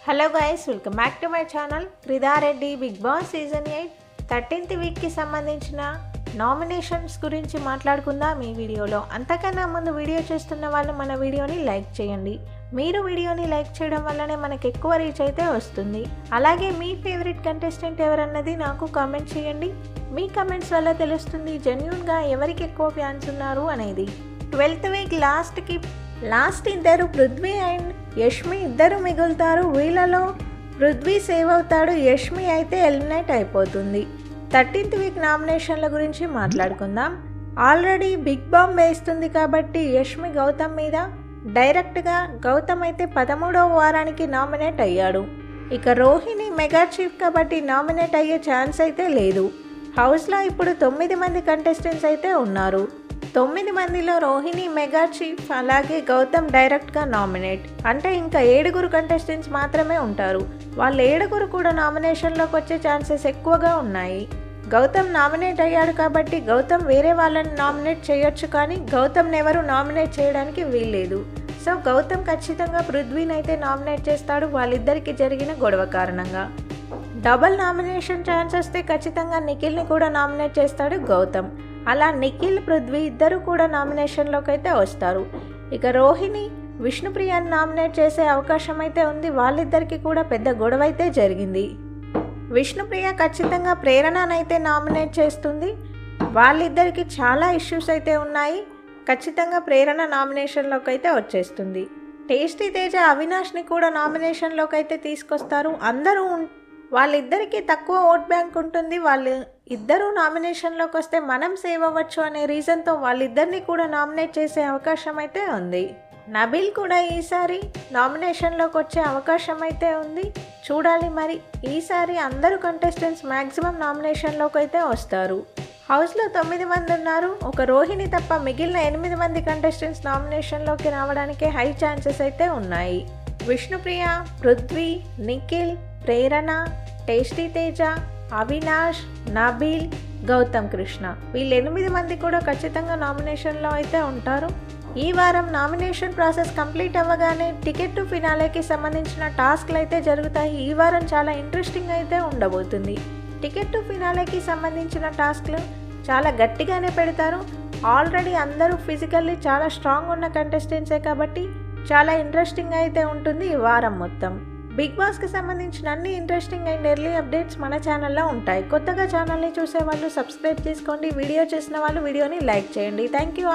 Hello guys, welcome back to my channel. రిధారెడ్డి big boss season 8 13th వీక్కి సంబంధించిన nominations గురించి మాట్లాడుకుందాం ఈ వీడియోలో. అంతకన్నా ముందు వీడియో చేస్తున్న వాళ్ళు మన వీడియోని లైక్ చేయండి. మీరు వీడియోని లైక్ చేయడం వల్లనే మనకు ఎక్కువ రీచ్ అయితే వస్తుంది. అలాగే మీ ఫేవరెట్ కంటెస్టెంట్ ఎవరన్నది నాకు కామెంట్ చేయండి. మీ కమెంట్స్ వల్ల తెలుస్తుంది జెన్యూన్గా ఎవరికి ఎక్కువ ఫ్యాన్స్ ఉన్నారు అనేది. 12th వీక్ లాస్ట్ ఇద్దరు పృథ్వీ అండ్ యష్మి ఇద్దరు మిగులుతారు. వీళ్ళలో పృథ్వీ సేవ్ అవుతాడు, యష్మి అయితే ఎలిమినేట్ అయిపోతుంది. 13th వీక్ నామినేషన్ల గురించి మాట్లాడుకుందాం. ఆల్రెడీ బిగ్ బాంబ్ వేస్తుంది కాబట్టి యష్మి గౌతమ్ మీద డైరెక్ట్గా గౌతమ్ అయితే 13వ వారానికి నామినేట్ అయ్యాడు. ఇక రోహిణి మెగా చీఫ్ కాబట్టి నామినేట్ అయ్యే ఛాన్స్ అయితే లేదు. హౌస్లో ఇప్పుడు 9 మంది కంటెస్టెంట్స్ అయితే ఉన్నారు. 9 మందిలో రోహిణి మెగా చీఫ్ అలాగే గౌతమ్ డైరెక్ట్గా నామినేట్. అంటే ఇంకా 7 కంటెస్టెంట్స్ మాత్రమే ఉంటారు. వాళ్ళు 7 కూడా నామినేషన్లోకి వచ్చే ఛాన్సెస్ ఎక్కువగా ఉన్నాయి. గౌతమ్ నామినేట్ అయ్యాడు కాబట్టి గౌతమ్ వేరే వాళ్ళని నామినేట్ చేయొచ్చు, కానీ గౌతమ్ని ఎవరు నామినేట్ చేయడానికి వీల్లేదు. సో గౌతమ్ ఖచ్చితంగా పృథ్వీని అయితే నామినేట్ చేస్తాడు, వాళ్ళిద్దరికి జరిగిన గొడవ కారణంగా. డబల్ నామినేషన్ ఛాన్స్ వస్తే ఖచ్చితంగా నిఖిల్ని కూడా నామినేట్ చేస్తాడు గౌతమ్. అలా నిఖిల్ పృథ్వీ ఇద్దరు కూడా నామినేషన్లోకి అయితే వస్తారు. ఇక రోహిణి విష్ణుప్రియని నామినేట్ చేసే అవకాశం అయితే ఉంది. వాళ్ళిద్దరికి కూడా పెద్ద గొడవ అయితే జరిగింది. విష్ణుప్రియ ఖచ్చితంగా ప్రేరణనైతే నామినేట్ చేస్తుంది. వాళ్ళిద్దరికి చాలా ఇష్యూస్ అయితే ఉన్నాయి. ఖచ్చితంగా ప్రేరణ నామినేషన్లోకి అయితే వచ్చేస్తుంది. టేస్టీ తేజ అవినాష్ని కూడా నామినేషన్లోకి అయితే తీసుకొస్తారు. వాళ్ళిద్దరికీ తక్కువ ఓట్ బ్యాంక్ ఉంటుంది. వాళ్ళు ఇద్దరు నామినేషన్లోకి వస్తే మనం సేవ్ అవ్వచ్చు అనే రీజన్తో వాళ్ళిద్దరిని కూడా నామినేట్ చేసే అవకాశం అయితే ఉంది. నబీల్ కూడా ఈసారి నామినేషన్లోకి వచ్చే అవకాశం అయితే ఉంది. చూడాలి మరి. ఈసారి అందరూ కంటెస్టెంట్స్ మ్యాక్సిమం నామినేషన్లోకి అయితే వస్తారు. హౌస్లో 9 మంది ఉన్నారు. ఒక రోహిణి తప్ప మిగిలిన 8 మంది కంటెస్టెంట్స్ నామినేషన్లోకి రావడానికి హై ఛాన్సెస్ అయితే ఉన్నాయి. విష్ణుప్రియ, పృథ్వీ, నిఖిల్, ప్రేరణ, టేస్టీ తేజ, అవినాష్, నబీల్, గౌతమ్ కృష్ణ వీళ్ళు 8 మంది కూడా ఖచ్చితంగా నామినేషన్లో అయితే ఉంటారు. ఈ వారం నామినేషన్ ప్రాసెస్ కంప్లీట్ అవ్వగానే టికెట్ టు ఫినాలేకి సంబంధించిన టాస్క్లు అయితే జరుగుతాయి. ఈ వారం చాలా ఇంట్రెస్టింగ్ అయితే ఉండబోతుంది. టికెట్ టు ఫినాలేకి సంబంధించిన టాస్క్లు చాలా గట్టిగానే పెడతారు. ఆల్రెడీ అందరూ ఫిజికల్లీ చాలా స్ట్రాంగ్ ఉన్న కంటెస్టెంట్సే కాబట్టి చాలా ఇంట్రెస్టింగ్ అయితే ఉంటుంది ఈ వారం మొత్తం. బిగ్ బాస్కి సంబంధించిన అన్ని ఇంట్రెస్టింగ్ అండ్ ఎర్లీ అప్డేట్స్ మన ఛానల్లో ఉంటాయి. కొత్తగా ఛానల్ని చూసే వాళ్ళు సబ్స్క్రైబ్ చేసుకోండి. వీడియో చేసిన వాళ్ళు వీడియోని లైక్ చేయండి. Thank you.